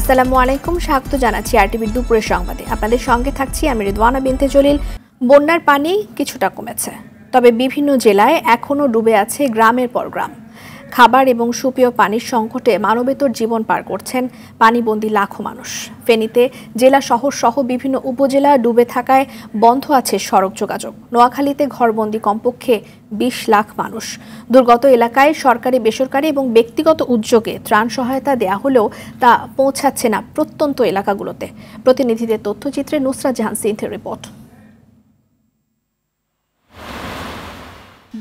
আসসালামু আলাইকুম, স্বাগত জানাচ্ছি আরটিভির দুপুরের সংবাদে। আপনাদের সঙ্গে থাকছি আমি রিদওয়ানা বিনতে জলিল। বন্যার পানি কিছুটা কমেছে, তবে বিভিন্ন জেলায় এখনও ডুবে আছে গ্রামের পর গ্রাম। খাবার এবং সুপেয় পানির সংকটে মানবেতর জীবন পার করছেন পানিবন্দী লাখো মানুষ। ফেনীতে জেলা শহর সহ বিভিন্ন উপজেলা ডুবে থাকায় বন্ধ আছে সড়ক যোগাযোগ। নোয়াখালীতে ঘরবন্দি কমপক্ষে ২০ লাখ মানুষ। দুর্গত এলাকায় সরকারি, বেসরকারি এবং ব্যক্তিগত উদ্যোগে ত্রাণ সহায়তা দেয়া হলেও তা পৌঁছাচ্ছে না প্রত্যন্ত এলাকাগুলোতে। প্রতিনিধিদের তথ্যচিত্রে নুসরাত জাহান সিনথের রিপোর্ট।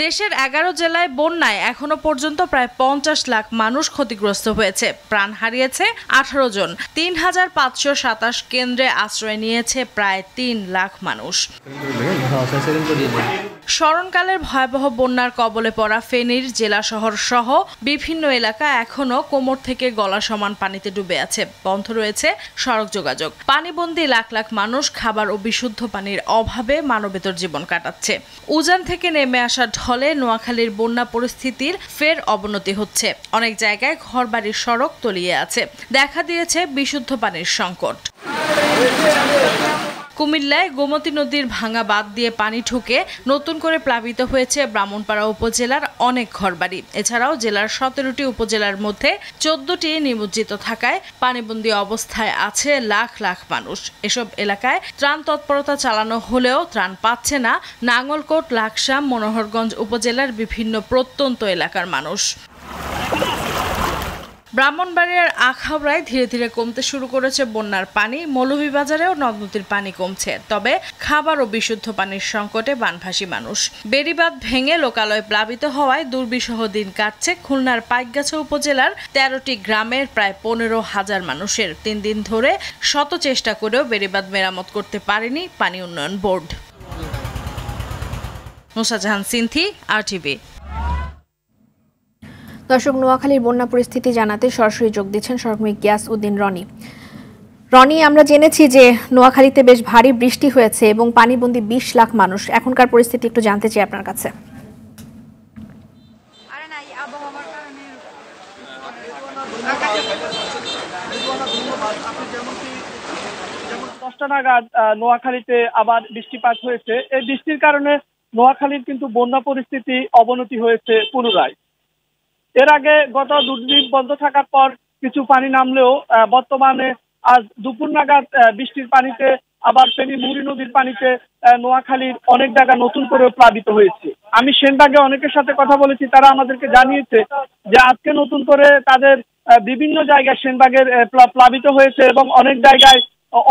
দেশের ১১ জেলায় বন্যায় এখনো পর্যন্ত প্রায় ৫০ লাখ মানুষ ক্ষতিগ্রস্ত হয়েছে। প্রাণ হারিয়েছে ১৮ জন। ৩,৫২৭ কেন্দ্রে আশ্রয় নিয়েছে প্রায় ৩ লাখ মানুষ। স্মরণকালের ভয়াবহ বন্যার কবলে পড়া ফেনীর জেলা শহর সহ বিভিন্ন এলাকা এখনো কোমর থেকে গলা সমান পানিতে ডুবে আছে। বন্ধ রয়েছে সড়ক যোগাযোগ। পানিবন্দী লাখ লাখ মানুষ খাবার ও বিশুদ্ধ পানির অভাবে মানবেতর জীবন কাটাচ্ছে। উজান থেকে নেমে আসা ঢলে নোয়াখালীর বন্যা পরিস্থিতির ফের অবনতি হচ্ছে। অনেক জায়গায় ঘরবাড়ির সড়ক তলিয়ে আছে। দেখা দিয়েছে বিশুদ্ধ পানির সংকট। কুমিল্লায় গোমতী নদীর ভাঙা বাঁধ দিয়ে পানি ঢুকে নতুন করে প্লাবিত হয়েছে ব্রাহ্মণপাড়া উপজেলার অনেক ঘরবাড়ি। এছাড়াও জেলার ১৭টি উপজেলার মধ্যে ১৪টি নিমজ্জিত থাকায় পানিবন্দী অবস্থায় আছে লাখ লাখ মানুষ। এসব এলাকায় ত্রাণ তৎপরতা চালানো হলেও ত্রাণ পাচ্ছে না নাঙ্গলকোট, লাকসাম, মনোহরগঞ্জ উপজেলার বিভিন্ন প্রত্যন্ত এলাকার মানুষ। ব্রাহ্মণবাড়িয়ার আখাউড়ায় ধীরে ধীরে কমতে শুরু করেছে বন্যার পানি। মৌলভীবাজারেও নদ নদীর পানি কমছে, তবে খাবার ও বিশুদ্ধ পানির সংকটে বানভাসী মানুষ। বেড়িবাঁধ ভেঙে লোকালয় প্লাবিত হওয়ায় দুর্বিষহ দিন কাটছে খুলনার পাইকগাছা উপজেলার ১৩টি গ্রামের প্রায় ১৫,০০০ মানুষের। ৩ দিন ধরে শত চেষ্টা করেও বেড়িবাঁধ মেরামত করতে পারেনি পানি উন্নয়ন বোর্ড। নুসরাত জাহান সিনথি, আরটিভি। দর্শক, নোয়াখালীর বন্যা পরিস্থিতি জানাতে সরাসরি যোগ দিচ্ছেন সহকর্মী গিয়াস উদ্দিন রনি। রনি, আমরা জেনেছি যে নোয়াখালীতে বেশ ভারী বৃষ্টি হয়েছে এবং পানিবন্দী ২০ লাখ মানুষ। এখনকার পরিস্থিতি একটু জানতে চাই আপনার কাছে। দশটা নাগাদ নোয়াখালীতে আবার বৃষ্টিপাত হয়েছে। এই বৃষ্টির কারণে নোয়াখালীর কিন্তু বন্যা পরিস্থিতি অবনতি হয়েছে পুনরায়। এর আগে গত ২ দিন বন্ধ থাকার পর কিছু পানি নামলেও বর্তমানে আজ দুপুর নাগাদ বৃষ্টির পানিতে আবার ফেনী মুড়ি নদীর পানিতে নোয়াখালীর অনেক জায়গা নতুন করে প্লাবিত হয়েছে। আমি সেনবাগে অনেকের সাথে কথা বলেছি, তারা আমাদেরকে জানিয়েছে যে আজকে নতুন করে তাদের বিভিন্ন জায়গায় সেনবাগের প্লাবিত হয়েছে এবং অনেক জায়গায়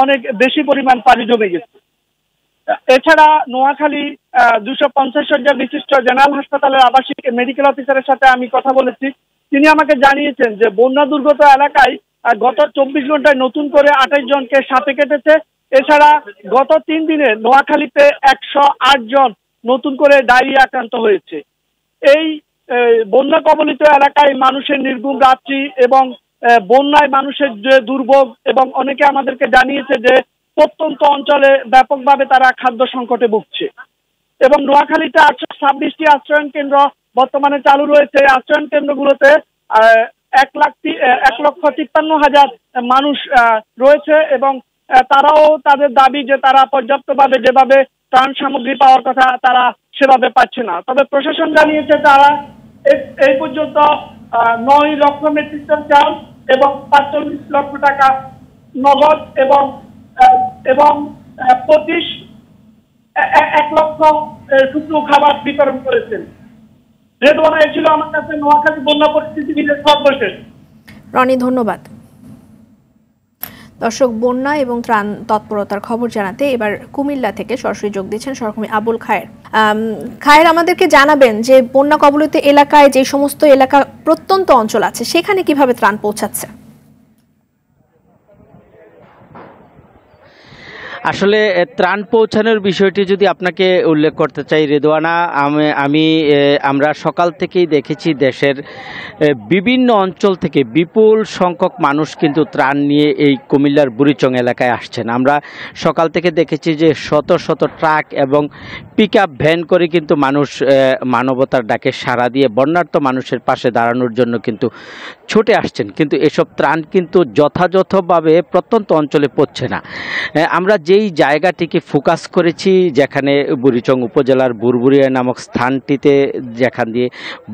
অনেক বেশি পরিমাণ পানি জমে গেছে। এছাড়া নোয়াখালী ২৫০ শয্যা বিশিষ্ট জেনারেল হাসপাতালের আবাসিক মেডিকেল অফিসারের সাথে আমি কথা বলেছি। তিনি আমাকে জানিয়েছেন যে বন্যা দুর্গত এলাকায় গত ২৪ ঘন্টায় নতুন করে ২৮ জনকে সাপে কেটেছে। এছাড়া গত ৩ দিনে নোয়াখালীতে ১০৮ জন নতুন করে ডায়রিয়া আক্রান্ত হয়েছে। এই বন্যা কবলিত এলাকায় মানুষের নির্ঘুম রাত্রি এবং বন্যায় মানুষের যে দুর্ভোগ, এবং অনেকে আমাদেরকে জানিয়েছে যে প্রত্যন্ত অঞ্চলে ব্যাপকভাবে তারা খাদ্য সংকটে ভুগছে। এবং নোয়াখালীতে ৮২৬টি আশ্রয়ণ কেন্দ্র বর্তমানে চালু রয়েছে। আশ্রয়ণ কেন্দ্রগুলোতে ১,৫৩,০০০ মানুষ রয়েছে এবং তারাও তাদের দাবি যে তারা পর্যাপ্তভাবে যেভাবে ত্রাণ সামগ্রী পাওয়ার কথা তারা সেভাবে পাচ্ছে না। তবে প্রশাসন জানিয়েছে তারা এই পর্যন্ত ৯ লক্ষ মেট্রিক টন চাল এবং ৪৫ লক্ষ টাকা নগদ এবং ১ লক্ষ শুকনো খাবার বিতরণ করেছেন। রেদওয়ানা, ছিল আমার কাছে নোয়াখালী বন্যা পরিস্থিতি নিয়ে সর্বশেষ। রনি, ধন্যবাদ। দর্শক, বন্যা এবং ত্রাণ তৎপরতার খবর জানাতে এবার কুমিল্লা থেকে সরাসরি যোগ দিচ্ছেন সহকর্মী আবুল খায়ের। খায়ের, আমাদেরকে জানাবেন যে বন্যা কবলিত এলাকায় যে সমস্ত এলাকা প্রত্যন্ত অঞ্চল আছে সেখানে কিভাবে ত্রাণ পৌঁছাচ্ছে। আসলে ত্রাণ পৌঁছানোর বিষয়টি যদি আপনাকে উল্লেখ করতে চাই রেদওয়ানা, আমরা সকাল থেকেই দেখেছি দেশের বিভিন্ন অঞ্চল থেকে বিপুল সংখ্যক মানুষ কিন্তু ত্রাণ নিয়ে এই কুমিল্লার বুড়িচং এলাকায় আসছেন। আমরা সকাল থেকে দেখেছি যে শত শত ট্রাক এবং পিকআপ ভ্যান করে কিন্তু মানুষ মানবতার ডাকে সাড়া দিয়ে বন্যার্ত মানুষের পাশে দাঁড়ানোর জন্য কিন্তু ছুটে আসছেন, কিন্তু এসব ত্রাণ কিন্তু যথাযথভাবে প্রত্যন্ত অঞ্চলে পৌঁছছে না। আমরা যেই জায়গাটিকে ফোকাস করেছি, যেখানে বুড়িচং উপজেলার বুরবুরিয়া নামক স্থানটিতে যেখান দিয়ে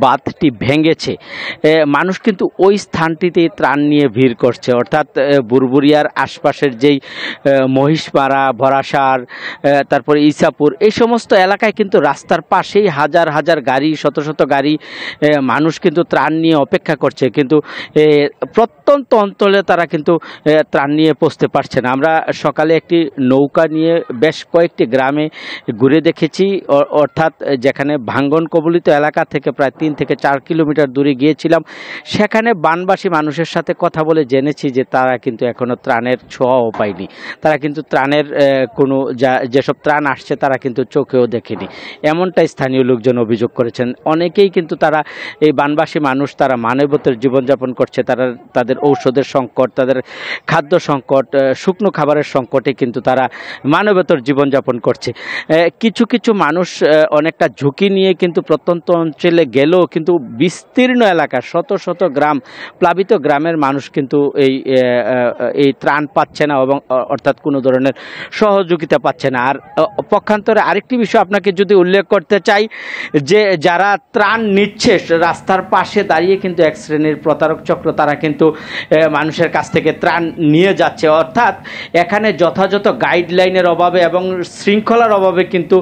বাঁধটি ভেঙেছে, মানুষ কিন্তু ওই স্থানটিতে ত্রাণ নিয়ে ভিড় করছে। অর্থাৎ বুরবুরিয়ার আশপাশের যেই মহিষপাড়া, ভরাসার, তারপরে ইসাপুর, এই সমস্ত এলাকায় কিন্তু রাস্তার পাশেই হাজার হাজার গাড়ি, শত শত গাড়ি, মানুষ কিন্তু ত্রাণ নিয়ে অপেক্ষা করছে, কিন্তু প্রত্যন্ত অঞ্চলে তারা কিন্তু ত্রাণ নিয়ে পৌঁছতে পারছে না। আমরা সকালে একটি নৌকা নিয়ে বেশ কয়েকটি গ্রামে ঘুরে দেখেছি, অর্থাৎ যেখানে ভাঙ্গন কবলিত এলাকা থেকে প্রায় 3 থেকে 4 কিলোমিটার দূরে গিয়েছিলাম। সেখানে বানবাসী মানুষের সাথে কথা বলে জেনেছি যে তারা কিন্তু এখনও ত্রাণের ছোঁয়াও পায়নি। তারা কিন্তু ত্রাণের কোনো যেসব ত্রাণ আসছে তারা কিন্তু চোখেও দেখেনি, এমনটাই স্থানীয় লোকজন অভিযোগ করেছেন। অনেকেই কিন্তু তারা এই বানবাসী মানুষ, তারা মানবতার জীবনযাপন করছে, তাদের ঔষধের সংকট, তাদের খাদ্য সংকট, শুকনো খাবারের সংকটে কিন্তু তারা মানবতার জীবনযাপন করছে। কিছু কিছু মানুষ অনেকটা ঝুঁকি নিয়ে কিন্তু প্রত্যন্ত অঞ্চলে গেলেও কিন্তু বিস্তীর্ণ এলাকা, শত শত গ্রাম, প্লাবিত গ্রামের মানুষ কিন্তু এই ত্রাণ পাচ্ছে না, এবং অর্থাৎ কোনো ধরনের সহযোগিতা পাচ্ছে না। আর পক্ষান্তরে আরেকটি বিষয় আপনাকে যদি উল্লেখ করতে চাই, যে যারা ত্রাণ নিচ্ছে রাস্তার পাশে দাঁড়িয়ে কিন্তু এক শ্রেণীর প্রতারক চক্র, তারা কিন্তু মানুষের কাছ থেকে ত্রাণ নিয়ে যাচ্ছে। অর্থাৎ এখানে যথাযথ গাইডলাইনের অভাবে এবং শৃঙ্খলার অভাবে কিন্তু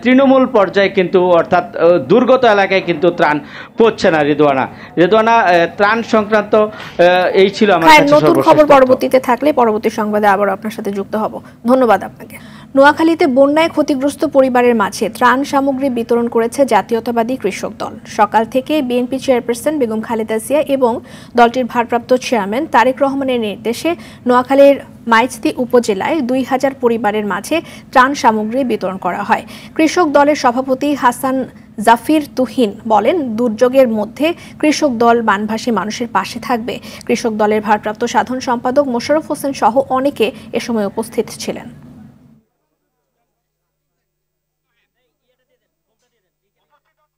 তৃণমূল পর্যায়ে কিন্তু, অর্থাৎ দুর্গত এলাকায় কিন্তু ত্রাণ পৌঁছছে না। রেদওয়ানা, ত্রাণ সংক্রান্ত এই ছিল আমার কাছে নতুন খবর পরবর্তীতে থাকলে পরবর্তী সংবাদে আবার আপনার সাথে যুক্ত হব। ধন্যবাদ আপনাকে। নোয়াখালীতে বন্যায় ক্ষতিগ্রস্ত পরিবারের মাঝে ত্রাণ সামগ্রী বিতরণ করেছে জাতীয়তাবাদী কৃষক দল। সকাল থেকে বিএনপি চেয়ারপারসন বেগম খালেদা জিয়া এবং দলটির ভারপ্রাপ্ত চেয়ারম্যান তারেক রহমানের নির্দেশে নোয়াখালীর মাইজদি উপজেলায় 2000 পরিবারের মাঝে ত্রাণ সামগ্রী বিতরণ করা হয়। কৃষক দলের সভাপতি হাসান জাফির তুহিন বলেন, দুর্যোগের মধ্যে কৃষক দল বানভাসী মানুষের পাশে থাকবে। কৃষক দলের ভারপ্রাপ্ত সাধারণ সম্পাদক মোশাররফ হোসেন সহ অনেকে এ সময় উপস্থিত ছিলেন।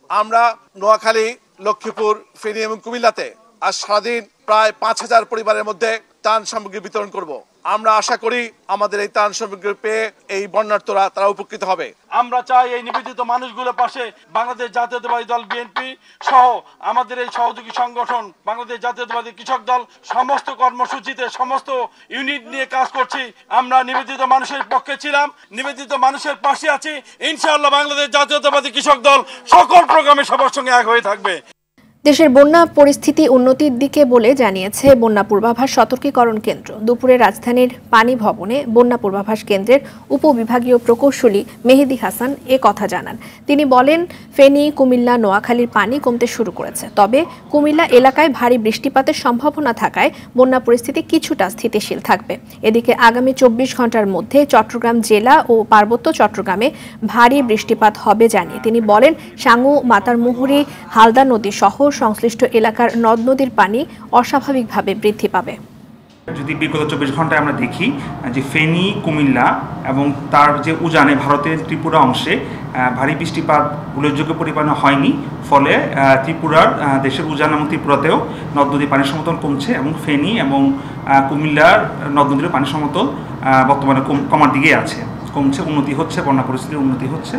আমরা নোয়াখালী, লক্ষ্মীপুর, ফেনী এবং কুমিল্লাতে আজ সারাদিন প্রায় 5000 পরিবারের মধ্যে ত্রাণ সামগ্রী বিতরণ করব। আমরা আশা করি আমাদের এই ত্রাণ সামগ্রী পেয়ে এই বন্যার্তরা তারা উপকৃত হবে। আমরা চাই এই নিবেদিত মানুষগুলোর পাশে বাংলাদেশ জাতীয়তাবাদী দল বিএনপি সহ আমাদের এই সহযোগী সংগঠন বাংলাদেশ জাতীয়তাবাদী কৃষক দল সমস্ত কর্মসূচিতে সমস্ত ইউনিট নিয়ে কাজ করছি। আমরা নিবেদিত মানুষের পক্ষে ছিলাম, নিবেদিত মানুষের পাশে আছি। ইনশাআল্লাহ বাংলাদেশ জাতীয়তাবাদী কৃষক দল সকল প্রোগ্রামে সবার সঙ্গে এক হয়ে থাকবে। দেশের বন্যা পরিস্থিতি উন্নতির দিকে বলে জানিয়েছে বন্যা পূর্বাভাস সতর্কীকরণ কেন্দ্র। দুপুরে রাজধানীর পানি ভবনে বন্যা পূর্বাভাস কেন্দ্রের উপবিভাগীয় প্রকৌশলী মেহেদি হাসান এ কথা জানান। তিনি বলেন, ফেনী, কুমিল্লা, নোয়াখালীর পানি কমতে শুরু করেছে, তবে কুমিল্লা এলাকায় ভারী বৃষ্টিপাতের সম্ভাবনা থাকায় বন্যা পরিস্থিতি কিছুটা স্থিতিশীল থাকবে। এদিকে আগামী 24 ঘন্টার মধ্যে চট্টগ্রাম জেলা ও পার্বত্য চট্টগ্রামে ভারী বৃষ্টিপাত হবে জানিয়ে তিনি বলেন, সাঙ্গু, মাতারমুহুরী, হালদা নদী সহ সংশ্লিষ্ট এলাকার নদ নদীর পানি অস্বাভাবিকভাবে বৃদ্ধি পাবে। যদি বিগত 24 ঘন্টায় আমরা দেখি যে ফেনী, কুমিল্লা এবং তার যে উজানে ভারতের ত্রিপুরা অংশে ভারী বৃষ্টিপাত উল্লেখযোগ্য পরিমাণে হয়নি, ফলে ত্রিপুরার দেশের উজান এবং ত্রিপুরাতেও নদ নদীর পানির সমতল কমছে এবং ফেনী এবং কুমিল্লার নদ নদীর পানির সমতল বর্তমানে কমার দিকে আছে, কমছে, উন্নতি হচ্ছে, বন্যা পরিস্থিতির উন্নতি হচ্ছে।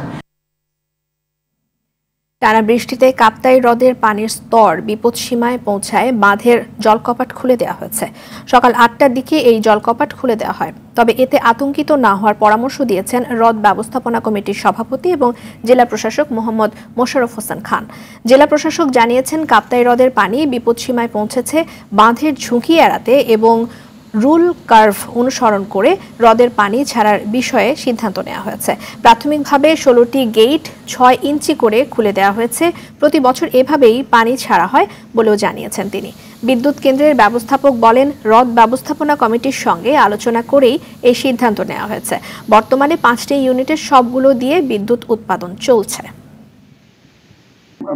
টানা বৃষ্টিতে কাপ্তাই হ্রদের পানির স্তর বিপদসীমায় পৌঁছায় বাঁধের জলকপাট খুলে দেওয়া হয়েছে। সকাল 8টার দিকে এই জলকপাট খুলে দেওয়া হয়, তবে এতে আতঙ্কিত না হওয়ার পরামর্শ দিয়েছেন হ্রদ ব্যবস্থাপনা কমিটির সভাপতি এবং জেলা প্রশাসক মোহাম্মদ মোশাররফ হোসেন খান। জেলা প্রশাসক জানিয়েছেন, কাপ্তাই হ্রদের পানি বিপদসীমায় পৌঁছেছে বাঁধের ঝুঁকি এড়াতে এবং রুল কার্ভ অনুসরণ করে হ্রদের পানি ছাড়ার বিষয়ে সিদ্ধান্ত নেওয়া হয়েছে। প্রাথমিকভাবে 16টি গেট 6 ইঞ্চি করে খুলে দেওয়া হয়েছে। প্রতি বছর এভাবেই পানি ছাড়া হয় বলেও জানিয়েছেন তিনি। বিদ্যুৎ কেন্দ্রের ব্যবস্থাপক বলেন, হ্রদ ব্যবস্থাপনা কমিটির সঙ্গে আলোচনা করেই এই সিদ্ধান্ত নেওয়া হয়েছে। বর্তমানে 5টি ইউনিটের সবগুলো দিয়ে বিদ্যুৎ উৎপাদন চলছে।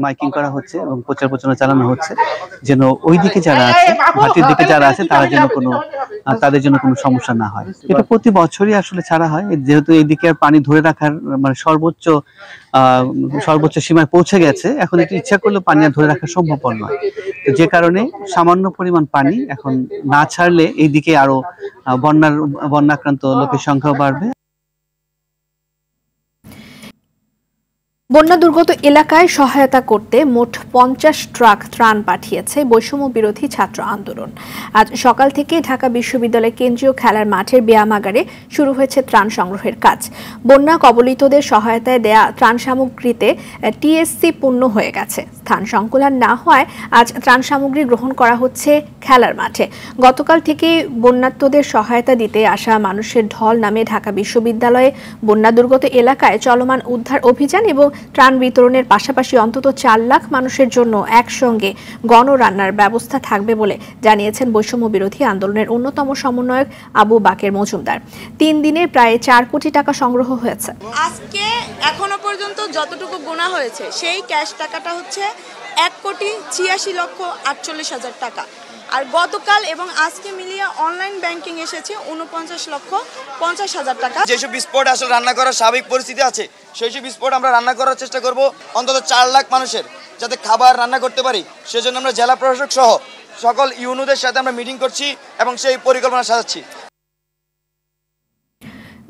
মাইকিং করা হচ্ছে এবং প্রচার প্রচারণা চালানো হচ্ছে যেন ওইদিকে যারা আছে, ঘাটির দিকে যারা আছে, তাদের জন্য কোনো সমস্যা না হয়। এটা প্রতি বছরই আসলে ছাড়া হয়, যেহেতু এইদিকে আর পানি ধরে রাখার মানে সর্বোচ্চ সীমায় পৌঁছে গেছে। এখন একটু ইচ্ছা করলে পানি আর ধরে রাখা সম্ভব নয়, তো যে কারণে সামান্য পরিমাণ পানি এখন না ছাড়লে এইদিকে আরো বন্যাক্রান্ত লোকের সংখ্যাও বাড়বে। বন্যা দুর্গত এলাকায় সহায়তা করতে মোট 50 ট্রাক ত্রাণ পাঠিয়েছে বৈষম্য বিরোধী ছাত্র আন্দোলন। আজ সকাল থেকে ঢাকা বিশ্ববিদ্যালয়ের কেন্দ্রীয় খেলার মাঠের ব্যায়ামাগারে শুরু হয়েছে ত্রাণ সংগ্রহের কাজ। বন্যা কবলিতদের সহায়তায় দেয়া ত্রাণ সামগ্রীতে টিএসসি পূর্ণ হয়ে গেছে। স্থান সংকুলান না হওয়ায় আজ ত্রাণ সামগ্রী গ্রহণ করা হচ্ছে খেলার মাঠে। গতকাল থেকে বন্যার্তদের সহায়তা দিতে আসা মানুষের ঢল নামে ঢাকা বিশ্ববিদ্যালয়ে বন্যা দুর্গত এলাকায় চলমান উদ্ধার অভিযান এবং ত্রাণ বিতরণের পাশাপাশি অন্তত 4 লাখ মানুষের জন্য একসঙ্গে গণরান্নার ব্যবস্থা থাকবে বলে জানিয়েছেন বৈষম্য বিরোধী আন্দোলনের অন্যতম সমন্বয়ক আবু বাকের মজুমদার। 3 দিনে প্রায় 4 কোটি টাকা সংগ্রহ হয়েছে। আজকে এখনো পর্যন্ত যতটুকু গোনা হয়েছে সেই ক্যাশ টাকাটা হচ্ছে 1,86,48,000 টাকা। আর গতকাল এবং আজকে মিলিয়ে অনলাইন ব্যাংকিং এসেছে 49,50,000 টাকা। যেসব স্পট আসলে রান্না করার স্বাভাবিক পরিস্থিতি আছে সেই সব স্পট আমরা রান্না করার চেষ্টা করব অন্তত 4 লাখ মানুষের যাতে খাবার রান্না করতে পারি। সেজন্য আমরা জেলা প্রশাসক সহ সকল ইউনিয়নদের সাথে আমরা মিটিং করছি এবং সেই পরিকল্পনা সাজাচ্ছি।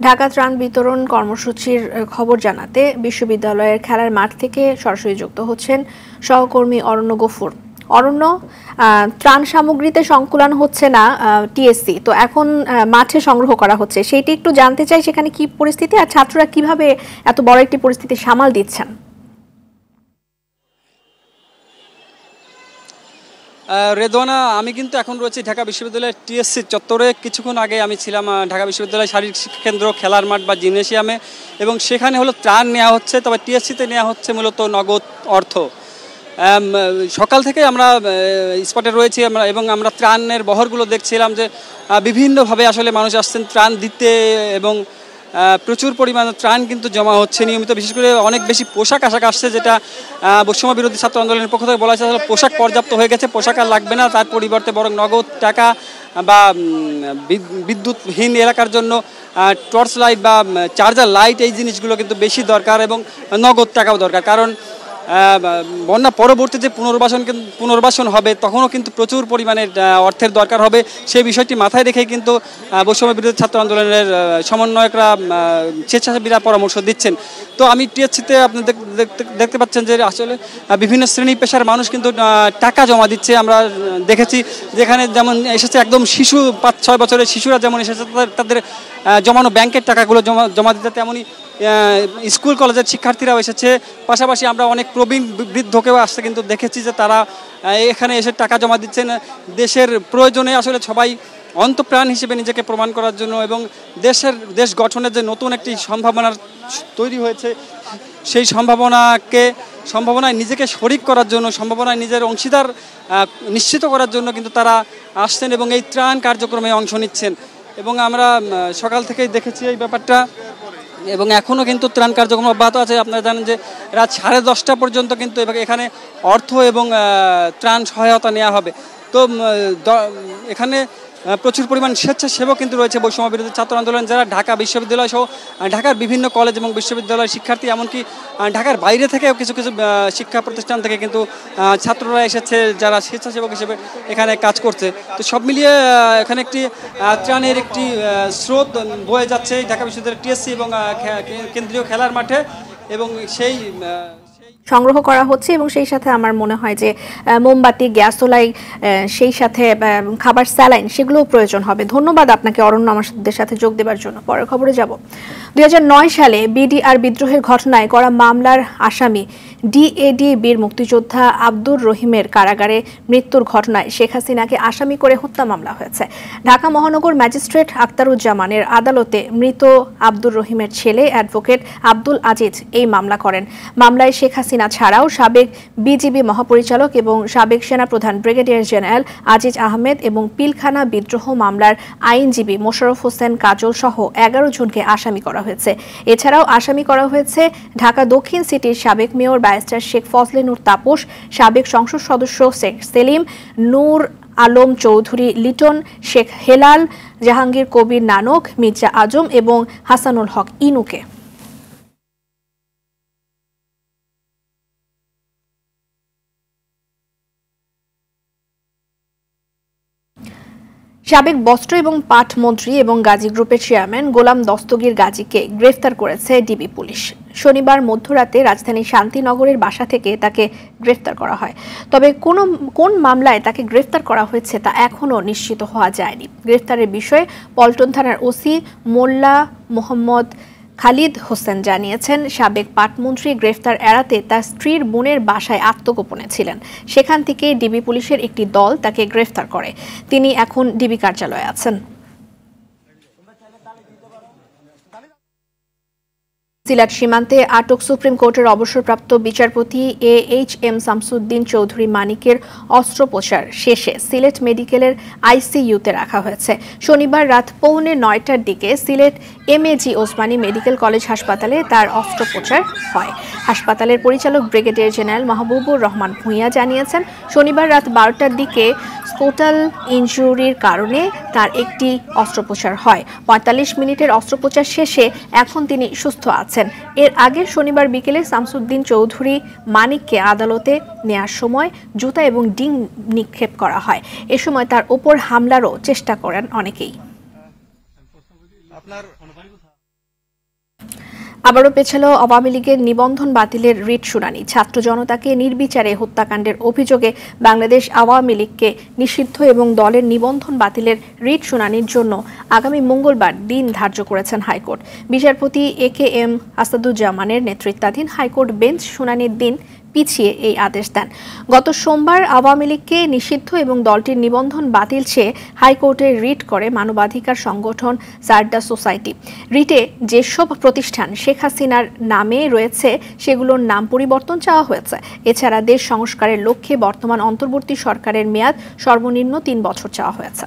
ঢাকা ত্রাণ বিতরণ কর্মসূচির খবর জানাতে বিশ্ববিদ্যালয়ের খেলার মাঠ থেকে সরাসরি যুক্ত হচ্ছেন সহকর্মী অরণ্য গফুর। অরণ্য, ত্রাণ সামগ্রীতে সংকুলান হচ্ছে না টিএসসি, তো এখন মাঠে সংগ্রহ করা হচ্ছে, সেইটি একটু জানতে চাই সেখানে কি পরিস্থিতি আর ছাত্ররা কিভাবে এত বড় একটি পরিস্থিতি সামাল দিচ্ছেন? রেদওয়ানা, আমি কিন্তু এখন রয়েছি ঢাকা বিশ্ববিদ্যালয়ের টিএসসি চত্বরে। কিছুক্ষণ আগে আমি ছিলাম ঢাকা বিশ্ববিদ্যালয় শারীরিক শিক্ষা কেন্দ্র খেলার মাঠ বা জিমনেশিয়ামে, এবং সেখানে হলো ত্রাণ নেওয়া হচ্ছে, তবে টিএসসিতে নেওয়া হচ্ছে মূলত নগদ অর্থ। সকাল থেকে আমরা স্পটে রয়েছি এবং আমরা ত্রাণের বহরগুলো দেখছিলাম যে বিভিন্নভাবে আসলে মানুষ আসছেন ত্রাণ দিতে, এবং প্রচুর পরিমাণে ত্রাণ কিন্তু জমা হচ্ছে নিয়মিত। বিশেষ করে অনেক বেশি পোশাক আশাক আসছে, যেটা বৈষম্য বিরোধী ছাত্র আন্দোলনের পক্ষ থেকে বলা হয়েছে আসলে পোশাক পর্যাপ্ত হয়ে গেছে, পোশাক আর লাগবে না, তার পরিবর্তে বরং নগদ টাকা বা বিদ্যুৎহীন এলাকার জন্য টর্চ লাইট বা চার্জার লাইট, এই জিনিসগুলো কিন্তু বেশি দরকার, এবং নগদ টাকাও দরকার। কারণ বন্যা পরবর্তী যে পুনর্বাসন হবে তখনও কিন্তু প্রচুর পরিমাণে অর্থের দরকার হবে। সেই বিষয়টি মাথায় রেখে কিন্তু বৈষম্য বিরোধী ছাত্র আন্দোলনের সমন্বয়করা, স্বেচ্ছাসেবীরা পরামর্শ দিচ্ছেন। তো আমি টিএসসিতে আপনি দেখতে পাচ্ছেন যে আসলে বিভিন্ন শ্রেণী পেশার মানুষ কিন্তু টাকা জমা দিচ্ছে। আমরা দেখেছি যেখানে যেমন এসেছে একদম শিশু, 5-6 বছরের শিশুরা যেমন এসেছে তাদের জমানো ব্যাংকের টাকাগুলো জমা দিতে, তেমনই স্কুল কলেজের শিক্ষার্থীরাও এসেছে। পাশাপাশি আমরা অনেক প্রবীণ বৃদ্ধকেও আসতে কিন্তু দেখেছি যে তারা এখানে এসে টাকা জমা দিচ্ছেন দেশের প্রয়োজনে। আসলে সবাই অন্তঃপ্রাণ হিসেবে নিজেকে প্রমাণ করার জন্য এবং দেশ গঠনের যে নতুন একটি সম্ভাবনা তৈরি হয়েছে সেই সম্ভাবনায় নিজেকে শরিক করার জন্য, সম্ভাবনায় নিজের অংশীদার নিশ্চিত করার জন্য কিন্তু তারা আসছেন এবং এই ত্রাণ কার্যক্রমে অংশ নিচ্ছেন। এবং আমরা সকাল থেকেই দেখেছি এই ব্যাপারটা, এবং এখনও কিন্তু ত্রাণ কার্যক্রম অব্যাহত আছে। আপনারা জানেন যে রাত 10:30 পর্যন্ত কিন্তু এখানে অর্থ এবং ত্রাণ সহায়তা নেওয়া হবে। তো এখানে প্রচুর পরিমাণ স্বেচ্ছাসেবক কিন্তু রয়েছে বৈষম্য বিরোধী ছাত্র আন্দোলন, যারা ঢাকা বিশ্ববিদ্যালয় সহ ঢাকার বিভিন্ন কলেজ এবং বিশ্ববিদ্যালয়ের শিক্ষার্থী, এমনকি ঢাকার বাইরে থেকেও কিছু শিক্ষা প্রতিষ্ঠান থেকে কিন্তু ছাত্ররা এসেছে যারা স্বেচ্ছাসেবক হিসেবে এখানে কাজ করছে। তো সব মিলিয়ে এখানে একটি ত্রাণের একটি স্রোত বয়ে যাচ্ছে ঢাকা বিশ্ববিদ্যালয়ের টিএসসি এবং কেন্দ্রীয় খেলার মাঠে, এবং সেই সংগ্রহ করা হচ্ছে। এবং সেই সাথে আমার মনে হয় যে মোমবাতি, গ্যাসোলাই, সেই সাথে খাবার, স্যালাইন, সেগুলোও প্রয়োজন হবে। ধন্যবাদ আপনাকে অরণ্য আমাদের সাথে যোগ দেওয়ার জন্য। পরের খবরে যাব। 2009 সালে বিডিআর বিদ্রোহের ঘটনায় করা মামলার আসামি ডিএডি বীর মুক্তিযোদ্ধা আব্দুর রহিমের কারাগারে মৃত্যুর ঘটনায় শেখ হাসিনাকে আসামি করে হত্যা মামলা হয়েছে। ঢাকা মহানগর ম্যাজিস্ট্রেট আক্তারুজ্জামানের আদালতে মৃত আব্দুর রহিমের ছেলে অ্যাডভোকেট আব্দুল আজিজ এই মামলা করেন। মামলায় শেখ হাসিনা ছাড়াও সাবেক বিজিবি মহাপরিচালক এবং সাবেক সেনাপ্রধান ব্রিগেডিয়ার জেনারেল আজিজ আহমেদ এবং পিলখানা বিদ্রোহ মামলার আইনজীবী মোশাররফ হোসেন কাজল সহ 11 জনকে আসামি করা হয়েছে। এছাড়াও আসামি করা হয়েছে ঢাকা দক্ষিণ সিটির সাবেক মেয়র ব্যারিস্টার শেখ ফজলে নূর তাপস, সাবেক সংসদ সদস্য শেখ সেলিম, নূর আলম চৌধুরী লিটন, শেখ হেলাল, জাহাঙ্গীর কবির নানক, মির্জা আজম এবং হাসানুল হক ইনুকে। সাবেক বস্ত্র এবং পাট মন্ত্রী এবং গাজী গ্রুপের চেয়ারম্যান গোলাম দস্তগীর গাজীকে গ্রেফতার করেছে ডিবি পুলিশ। শনিবার মধ্যরাতে রাজধানীর শান্তিনগরের বাসা থেকে তাকে গ্রেফতার করা হয়। তবে কোন মামলায় তাকে গ্রেফতার করা হয়েছে তা এখনও নিশ্চিত হওয়া যায়নি। গ্রেফতারের বিষয়ে পল্টন থানার ওসি মোল্লা মোহাম্মদ খালিদ হোসেন জানিয়েছেন, সাবেক পাটমন্ত্রী গ্রেফতার এড়াতে তার স্ত্রীর বোনের বাসায় আত্মগোপনে ছিলেন। সেখান থেকে ডিবি পুলিশের একটি দল তাকে গ্রেফতার করে। তিনি এখন ডিবি কার্যালয়ে আছেন। সিলেট সীমান্তে আটক সুপ্রিম কোর্টের অবসরপ্রাপ্ত বিচারপতি AHM শামসুদ্দিন চৌধুরী মানিকের অস্ত্রোপচার শেষে সিলেট মেডিকেলের ICUতে রাখা হয়েছে। শনিবার রাত 8:45টার দিকে Sylhet MAG Osmani medical college হাসপাতালে তার অস্ত্রোপচার হয়। হাসপাতালের পরিচালক ব্রিগেডিয়ার জেনারেল মাহবুবুর রহমান ভূঁইয়া জানিয়েছেন, শনিবার রাত 12টার দিকে স্পোটাল ইনজুরির কারণে তার একটি অস্ত্রোপচার হয়। 45 মিনিটের অস্ত্রোপচার শেষে এখন তিনি সুস্থ আছেন। এর আগে শনিবার বিকেলে শামসুদ্দিন চৌধুরী মানিককে আদালতে নেয়ার সময় জুতা এবং ডিম নিক্ষেপ করা হয়। এ সময় তার ওপর হামলারও চেষ্টা করেন অনেকেই। আবারও পেছালো আওয়ামী লীগের নিবন্ধন বাতিলের রিট শুনানি। ছাত্র জনতাকে নির্বিচারে হত্যাকাণ্ডের অভিযোগে বাংলাদেশ আওয়ামী লীগকে নিষিদ্ধ এবং দলের নিবন্ধন বাতিলের রিট শুনানির জন্য আগামী মঙ্গলবার দিন ধার্য করেছেন হাইকোর্ট। বিচারপতি AKM আসাদুজ্জামানের নেতৃত্বাধীন হাইকোর্ট বেঞ্চ শুনানির দিন পিছিয়ে এই আদেশ দেন। গত সোমবার আওয়ামী লীগকে নিষিদ্ধ এবং দলটির নিবন্ধন বাতিল চেয়ে হাইকোর্টে রিট করে মানবাধিকার সংগঠন সারদা সোসাইটি। রিটে যেসব প্রতিষ্ঠান শেখ হাসিনার নামে রয়েছে সেগুলোর নাম পরিবর্তন চাওয়া হয়েছে। এছাড়া দেশ সংস্কারের লক্ষ্যে বর্তমান অন্তর্বর্তী সরকারের মেয়াদ সর্বনিম্ন 3 বছর চাওয়া হয়েছে।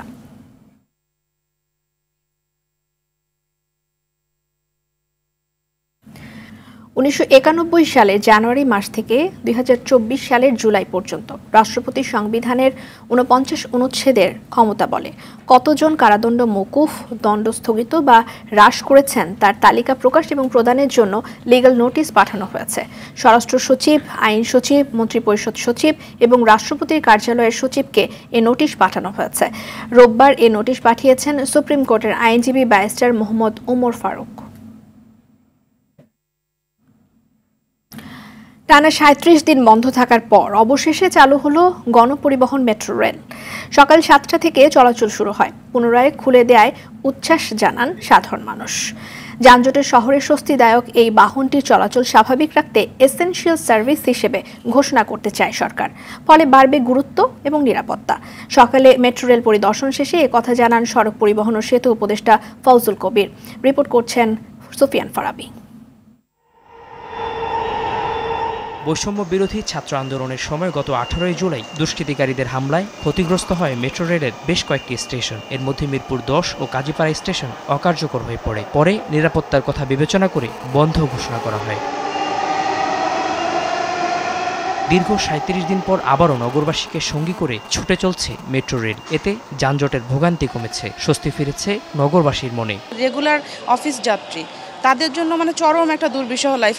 1991 সালের জানুয়ারি মাস থেকে 2024 সালের জুলাই পর্যন্ত রাষ্ট্রপতি সংবিধানের 49 অনুচ্ছেদের ক্ষমতা বলে কতজন কারাদণ্ড মওকুফ, দণ্ড স্থগিত বা হ্রাস করেছেন তার তালিকা প্রকাশ এবং প্রদানের জন্য লিগ্যাল নোটিশ পাঠানো হয়েছে। স্বরাষ্ট্র সচিব, আইন সচিব, মন্ত্রিপরিষদ সচিব এবং রাষ্ট্রপতির কার্যালয়ের সচিবকে এ নোটিশ পাঠানো হয়েছে। রোববার এ নোটিশ পাঠিয়েছেন সুপ্রিম কোর্টের আইনজীবী ব্যারিস্টার মোহাম্মদ ওমর ফারুক। টানা 37 দিন বন্ধ থাকার পর অবশেষে চালু হলো গণপরিবহন মেট্রো রেল। সকাল 7টা থেকে চলাচল শুরু হয়। পুনরায় খুলে দেয়ায় উচ্ছ্বাস জানান সাধারণ মানুষ। যানজটের শহরে স্বস্তিদায়ক এই বাহনটির চলাচল স্বাভাবিক রাখতে এসেনশিয়াল সার্ভিস হিসেবে ঘোষণা করতে চায় সরকার। ফলে বাড়বে গুরুত্ব এবং নিরাপত্তা। সকালে মেট্রো রেল পরিদর্শন শেষে একথা জানান সড়ক পরিবহন ও সেতু উপদেষ্টা ফজলুল কবির। রিপোর্ট করছেন সুফিয়ান ফারাবি। বৈষম্য বিরোধী ছাত্র আন্দোলনের সময় গত 18 জুলাই দুষ্কৃতিকারীদের হামলায় ক্ষতিগ্রস্ত হয় মেট্রো রেলের বেশ কয়েকটি স্টেশন। এর মধ্যে মিরপুর 10 ও কাজীপাড়া স্টেশন অকার্যকর হয়ে পড়ে। পরে নিরাপত্তার কথা বিবেচনা করে বন্ধ ঘোষণা করা হয়। দীর্ঘ 37 দিন পর আবারও নগরবাসীকে সঙ্গী করে ছুটে চলছে মেট্রো রেল। এতে যানজটের ভোগান্তি কমেছে, স্বস্তি ফিরেছে নগরবাসীর মনে। রেগুলার অফিস যাত্রী তাদের জন্য চরম একটা দুর্বিষহ লাইফ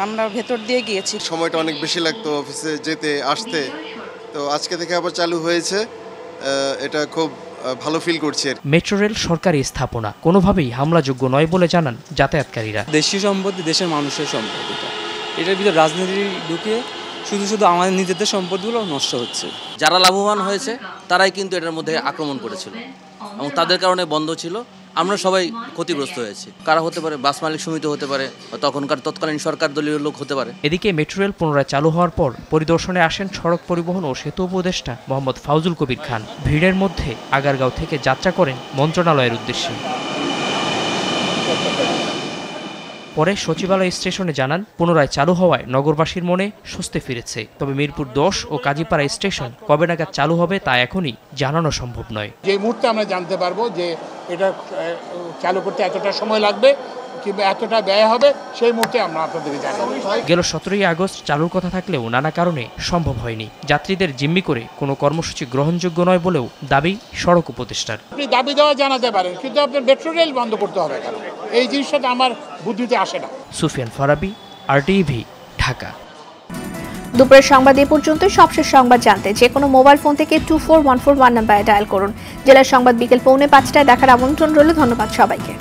আমরা ভেতর দিয়ে গিয়েছি। সময়টা অনেক বেশি লাগতো অফিসে যেতে আসতে, তো আজকে থেকে আবার চালু হয়েছে, এটা খুব ভালো ফিল করছি। মেট্রো রেল সরকারি স্থাপনা, কোনোভাবেই হামলাযোগ্য নয় বলে জানান যাতায়াতকারীরা। দেশীয় সম্পত্তি দেশের মানুষের সম্পত্তি, এটার ভিতরে রাজনীতি ঢুকে শুধু আমাদের নিজেদের সম্পদগুলো নষ্ট হচ্ছে। যারা লাভবান হয়েছে তারাই কিন্তু এটার মধ্যে আক্রমণ করেছিল এবং তাদের কারণে বন্ধ ছিল। আমরা সবাই ক্ষতিগ্রস্ত হয়েছি। কারা হতে পারে? বাস মালিক সমিতি হতে পারে, তখনকার তৎকালীন সরকার দলীয় লোক হতে পারে। এদিকে মেট্রো রেল পুনরায় চালু হওয়ার পর পরিদর্শনে আসেন সড়ক পরিবহন ও সেতু উপদেষ্টা মোহাম্মদ ফাউজুল কবির খান। ভিড়ের মধ্যে আগারগাঁও থেকে যাত্রা করেন মন্ত্রণালয়ের উদ্দেশ্যে। পরে সচিবালয় স্টেশনে জানান, পুনরায় চালু হওয়ায় নগরবাসীর মনে স্বস্তি ফিরেছে। তবে মিরপুর 10 ও কাজীপাড়া স্টেশন কবে নাগাদ চালু হবে তা এখনই জানানো সম্ভব নয়। যে মুহূর্তে আমরা জানতে পারবো যে এটা চালু করতে এতটা সময় লাগবে কিংবা এতটা ব্যয় হবে, সেই মুহূর্তে আমরা আপনাদেরকে জানাবো। গেল 17ই আগস্ট চালুর কথা থাকলেও নানা কারণে সম্ভব হয়নি। যাত্রীদের জিম্মি করে কোনো কর্মসূচি গ্রহণযোগ্য নয় বলেও দাবি সড়ক উপদেষ্টার। আপনি দাবি দেওয়া জানাতে পারেন, কিন্তু আপনার মেট্রো রেল বন্ধ করতে হবে কেন? এই জিনিসটা আমার বুদ্ধিতে আসে না। সুফিয়ান ফারাবি, আরটিভি, ঢাকা। দুপুরের সংবাদ এ পর্যন্ত। সবশেষ সংবাদ জানতে যে কোনো মোবাইল ফোন থেকে 24141 নাম্বারে ডায়াল করুন। জেলার সংবাদ বিকেল 4:45টায় দেখার আমন্ত্রণ রইল। ধন্যবাদ সবাইকে।